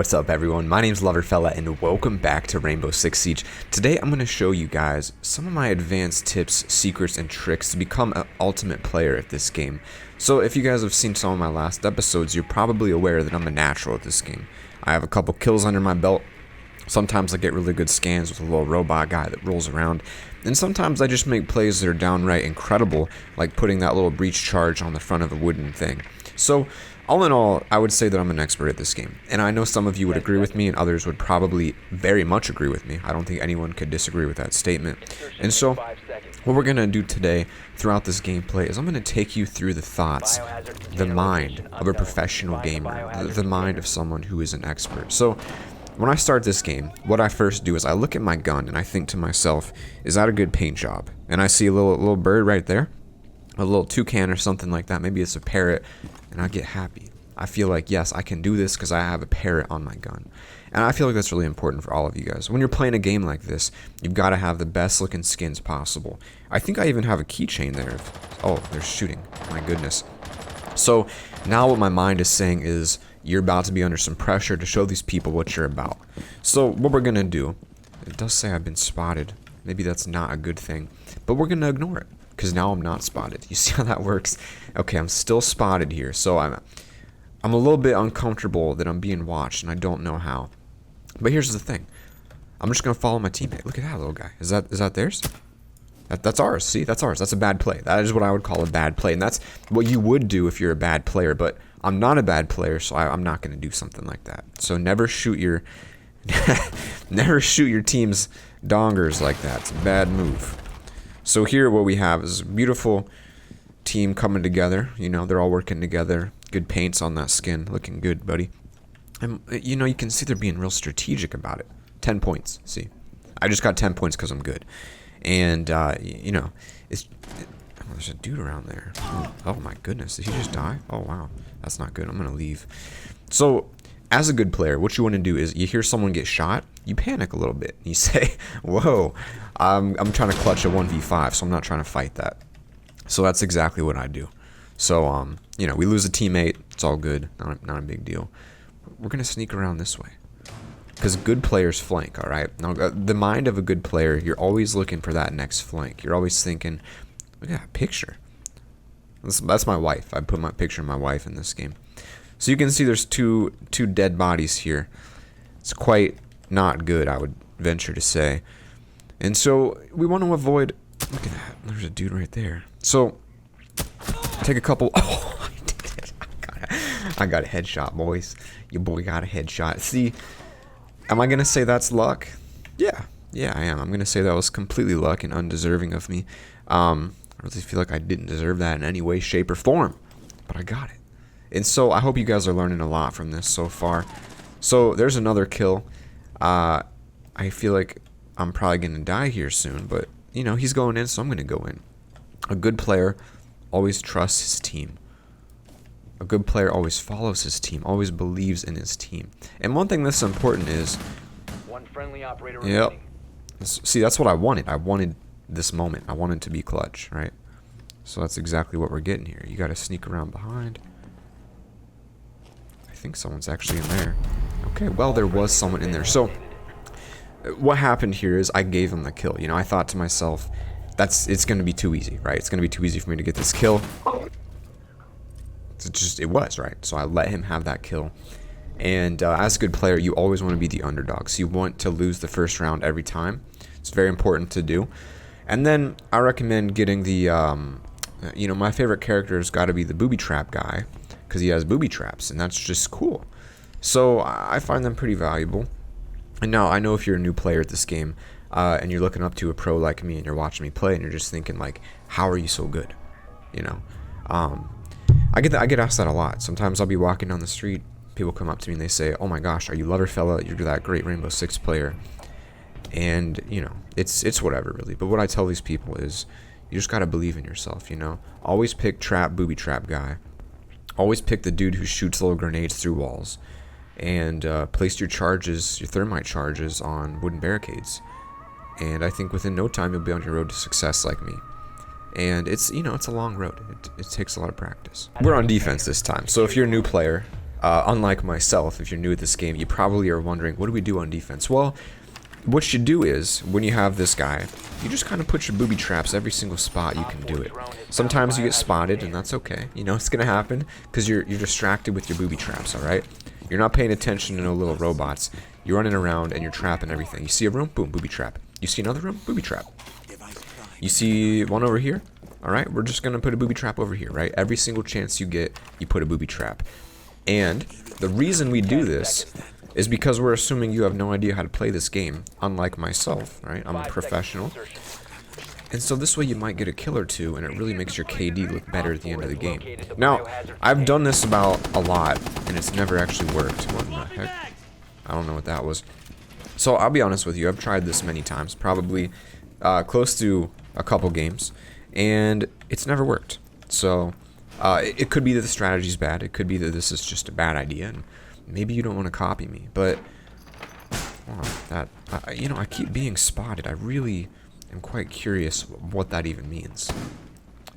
What's up everyone, my name's LoverFella and welcome back to Rainbow Six Siege. Today I'm going to show you guys some of my advanced tips, secrets, and tricks to become an ultimate player at this game. So if you guys have seen some of my last episodes, you're probably aware that I'm a natural at this game. I have a couple kills under my belt. Sometimes I get really good scans with a little robot guy that rolls around. And sometimes I just make plays that are downright incredible, like putting that little breach charge on the front of a wooden thing. So all in all, I would say that I'm an expert at this game. And I know some of you would agree with me and others would probably very much agree with me. I don't think anyone could disagree with that statement. And so what we're going to do today throughout this gameplay is I'm going to take you through the thoughts, the mind of a professional gamer, the mind of someone who is an expert. So when I start this game, what I first do is I look at my gun and I think to myself, is that a good paint job? And I see a little bird right there, a little toucan or something like that. Maybe it's a parrot, and I get happy. I feel like, yes, I can do this because I have a parrot on my gun. And I feel like that's really important for all of you guys. When you're playing a game like this, you've got to have the best looking skins possible. I think I even have a keychain there. Oh, they're shooting. My goodness. So now what my mind is saying is, you're about to be under some pressure to show these people what you're about. So what we're going to do, it does say I've been spotted. Maybe that's not a good thing, but we're going to ignore it because now I'm not spotted. You see how that works? Okay, I'm still spotted here. So I'm a little bit uncomfortable that I'm being watched and I don't know how. But here's the thing. I'm just going to follow my teammate. Look at that little guy. Is that theirs? That's ours. See, that's ours. That's a bad play. That is what I would call a bad play. And that's what you would do if you're a bad player. But I'm not a bad player, so I'm not going to do something like that. So never shoot your never shoot your team's dongers like that. It's a bad move. So here what we have is a beautiful team coming together. You know, they're all working together. Good paints on that skin. Looking good, buddy. And, you know, you can see they're being real strategic about it. 10 points. See? I just got 10 points because I'm good. And, you know, there's a dude around there. Oh my goodness, did he just die? Oh wow, that's not good. I'm gonna leave. So, as a good player, what you want to do is you hear someone get shot, you panic a little bit. You say, whoa, I'm trying to clutch a 1v5, so I'm not trying to fight that. So that's exactly what I do. So, you know, we lose a teammate, it's all good, not a big deal. We're gonna sneak around this way. Because good players flank, alright? Now, the mind of a good player, you're always looking for that next flank. You're always thinking, look at that picture. That's my wife. I put my picture of my wife in this game. So you can see there's two dead bodies here. It's quite not good, I would venture to say. And so we want to avoid... Look at that. There's a dude right there. So take a couple... Oh, I did it. I got a headshot, boys. Your boy got a headshot. See... Am I going to say that's luck? Yeah, I am. I'm going to say that was completely luck and undeserving of me. I really feel like I didn't deserve that in any way, shape, or form. But I got it. And so I hope you guys are learning a lot from this so far. So there's another kill. I feel like I'm probably going to die here soon. But, you know, he's going in, so I'm going to go in. A good player always trusts his team. A good player always follows his team, always believes in his team. And one thing that's important is... One friendly operator remaining. See, that's what I wanted. I wanted this moment. I wanted to be clutch, right? So that's exactly what we're getting here. You got to sneak around behind. I think someone's actually in there. Okay, well, there was someone in there. So what happened here is I gave him the kill. You know, I thought to myself, it's going to be too easy, right? It's going to be too easy for me to get this kill. It was, right? So I let him have that kill. And as a good player, you always want to be the underdog. So you want to lose the first round every time. It's very important to do. And then I recommend getting the, you know, my favorite character has got to be the booby trap guy. Because he has booby traps, and that's just cool. So I find them pretty valuable. And now, I know if you're a new player at this game, and you're looking up to a pro like me, and you're watching me play, and you're just thinking, like, how are you so good? You know? I get asked that a lot. Sometimes I'll be walking down the street, people come up to me and they say, oh my gosh, are you LoverFella? You're that great Rainbow Six player. And, you know, it's whatever really. But what I tell these people is, you just gotta believe in yourself, you know? Always pick booby trap guy. Always pick the dude who shoots little grenades through walls. And place your thermite charges on wooden barricades. And I think within no time you'll be on your road to success like me. And it's, you know, it's a long road. It takes a lot of practice. We're on defense this time. So if you're a new player, Unlike myself, if you're new at this game, you probably are wondering, what do we do on defense? Well, what you do is, when you have this guy, you just kind of put your booby traps every single spot you can do it. Sometimes you get spotted, and that's okay. You know, it's going to happen, because you're distracted with your booby traps, alright? You're not paying attention to no little robots. You're running around, and you're trapping everything. You see a room? Boom, booby trap. You see another room? Booby trap. You see one over here? Alright, we're just going to put a booby trap over here, right? Every single chance you get, you put a booby trap. And the reason we do this is because we're assuming you have no idea how to play this game, unlike myself, right? I'm a professional. And so this way you might get a kill or two, and it really makes your KD look better at the end of the game. Now, I've done this about a lot, and it's never actually worked. What the heck? I don't know what that was. So I'll be honest with you, I've tried this many times, probably close to a couple games, and it's never worked. So it could be that the strategy's bad, it could be that this is just a bad idea, and maybe you don't want to copy me, but you know, I keep being spotted. I really am quite curious what that even means.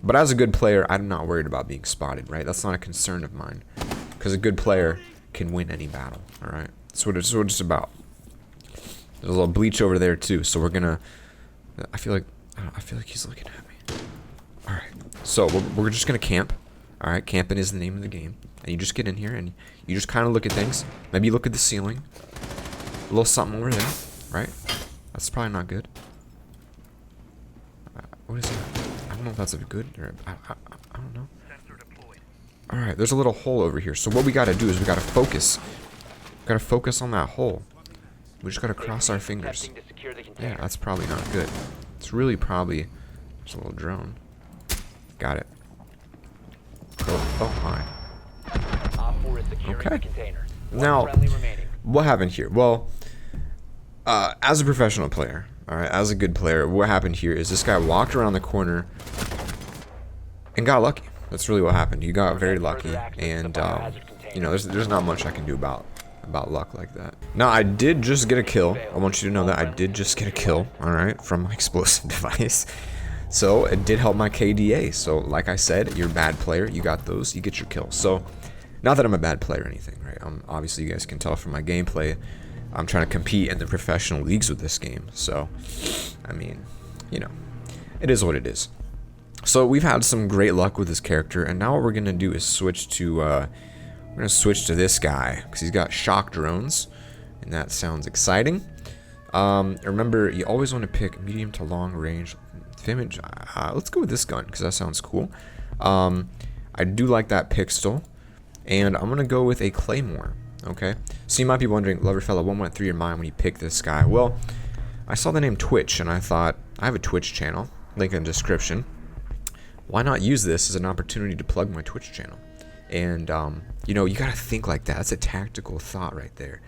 But as a good player, I'm not worried about being spotted, right? That's not a concern of mine, because a good player can win any battle, all right? That's what it's about. There's a little bleach over there too, so we're gonna. I feel like he's looking at me. All right, so we're just gonna camp. All right, camping is the name of the game, and you just get in here and you just kind of look at things. Maybe you look at the ceiling. A little something over there, right? That's probably not good. What is that? I don't know if that's a good or I don't know. All right, there's a little hole over here. So what we got to do is we got to focus. We got to focus on that hole. We just got to cross our fingers. Yeah, that's probably not good. It's really probably just a little drone. Got it. Oh my. Okay. Now, what happened here? Well, as a professional player, all right, as a good player, what happened here is this guy walked around the corner and got lucky. That's really what happened. You got very lucky, and you know, there's not much I can do about luck like that. Now, I did just get a kill. I want you to know that I did just get a kill, all right, from my explosive device. So it did help my KDA. So like I said, you're a bad player. You got those. You get your kills. So not that I'm a bad player or anything, right? Obviously, you guys can tell from my gameplay, I'm trying to compete in the professional leagues with this game. So, I mean, you know, it is what it is. So we've had some great luck with this character, and now what we're gonna do is switch to we're gonna switch to this guy because he's got shock drones, and that sounds exciting. Remember, you always want to pick medium to long range. Image. Let's go with this gun because that sounds cool. I do like that pistol, and I'm gonna go with a claymore. Okay, so you might be wondering, LoverFella, what went through your mind when you picked this guy? Well, I saw the name Twitch, and I thought, I have a Twitch channel, link in the description. Why not use this as an opportunity to plug my Twitch channel? And you know, you gotta think like that. That's a tactical thought right there.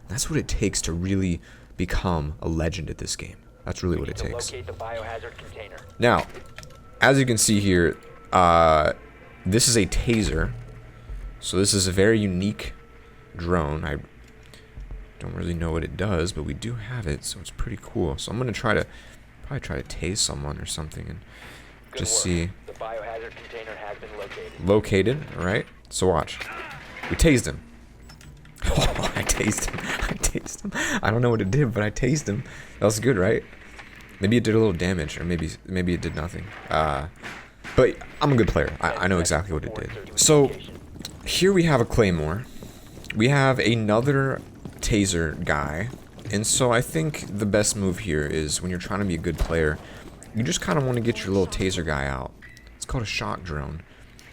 That's what it takes to really become a legend at this game. That's really what it takes. Now, as you can see here, this is a taser. So this is a very unique drone. I don't really know what it does, but we do have it, so it's pretty cool. So I'm gonna probably try to tase someone or something and just see. The biohazard container has been located. Located, all right. So watch. We tased him. Oh, I tased him. I tased him. I don't know what it did, but I tased him. That was good, right? Maybe it did a little damage, or maybe it did nothing. But I'm a good player. I know exactly what it did. So here we have a claymore. We have another taser guy. And so I think the best move here is when you're trying to be a good player, you just kind of want to get your little taser guy out. It's called a shock drone.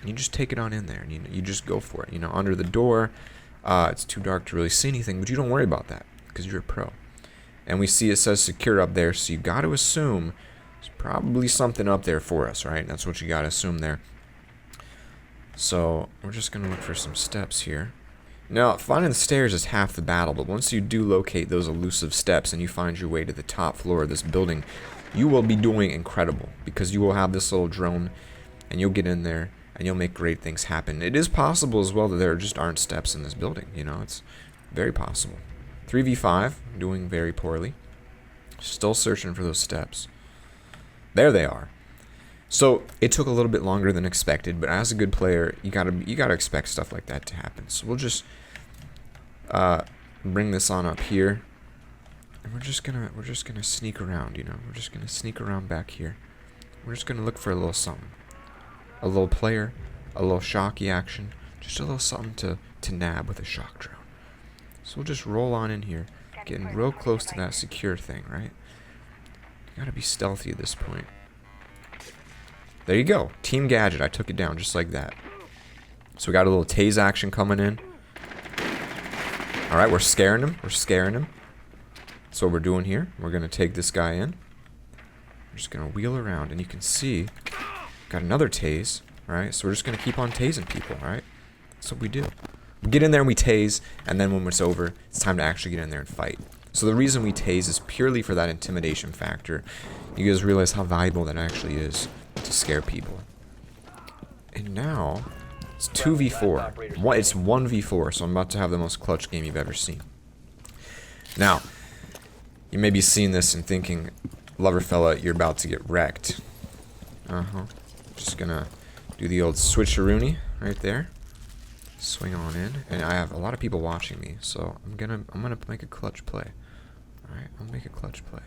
And you just take it on in there, and you just go for it. You know, under the door, it's too dark to really see anything, but you don't worry about that because you're a pro. And we see it says secure up there, so you got to assume there's probably something up there for us, right? That's what you got to assume there. So we're just going to look for some steps here. Now, finding the stairs is half the battle, but once you do locate those elusive steps and you find your way to the top floor of this building, you will be doing incredible because you will have this little drone and you'll get in there and you'll make great things happen. It is possible as well that there just aren't steps in this building, you know, it's very possible. 3v5, doing very poorly. Still searching for those steps. There they are. So it took a little bit longer than expected, but as a good player, you gotta expect stuff like that to happen. So we'll just bring this on up here. And we're just gonna sneak around, you know. We're just gonna sneak around back here. We're just gonna look for a little something. A little player, a little shocky action, just a little something to nab with a shock drone. So we'll just roll on in here, getting real close to that secure thing, right? You gotta be stealthy at this point. There you go. Team Gadget. I took it down just like that. So we got a little tase action coming in. Alright, we're scaring him. We're scaring him. That's what we're doing here. We're going to take this guy in. We're just going to wheel around. And you can see, got another tase. Alright, so we're just going to keep on tasing people. Alright, that's what we do. We get in there and we tase. And then when it's over, it's time to actually get in there and fight. So the reason we tase is purely for that intimidation factor. You guys realize how valuable that actually is to scare people. And now, it's 2v4. It's 1v4, so I'm about to have the most clutch game you've ever seen. Now, you may be seeing this and thinking, LoverFella, you're about to get wrecked. Just gonna do the old switcheroony right there. Swing on in, and I have a lot of people watching me, so I'm gonna make a clutch play. All right, I'll make a clutch play.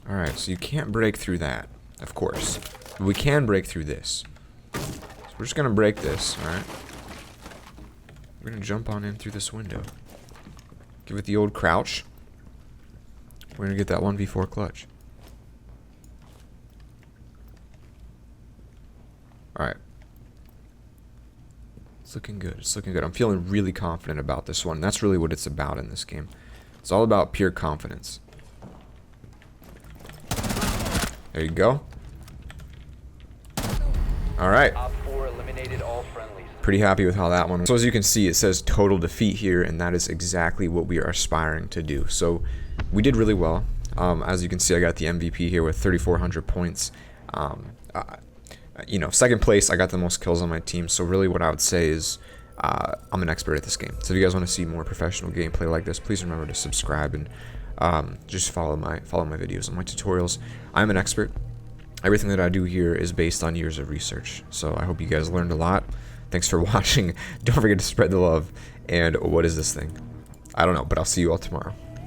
All right, so you can't break through that, of course. But we can break through this. So we're just gonna break this. All right. We're gonna jump on in through this window. Give it the old crouch. We're gonna get that 1v4 clutch. Alright. It's looking good. It's looking good. I'm feeling really confident about this one. That's really what it's about in this game. It's all about pure confidence. There you go. Alright. Pretty happy with how that one went. So as you can see, it says total defeat here, and that is exactly what we are aspiring to do. So we did really well. As you can see, I got the MVP here with 3,400 points. You know, second place, I got the most kills on my team. So really what I would say is I'm an expert at this game. So if you guys want to see more professional gameplay like this, please remember to subscribe and just follow my videos and my tutorials. I'm an expert. Everything that I do here is based on years of research. So I hope you guys learned a lot. Thanks for watching. Don't forget to spread the love. And what is this thing? I don't know, but I'll see you all tomorrow.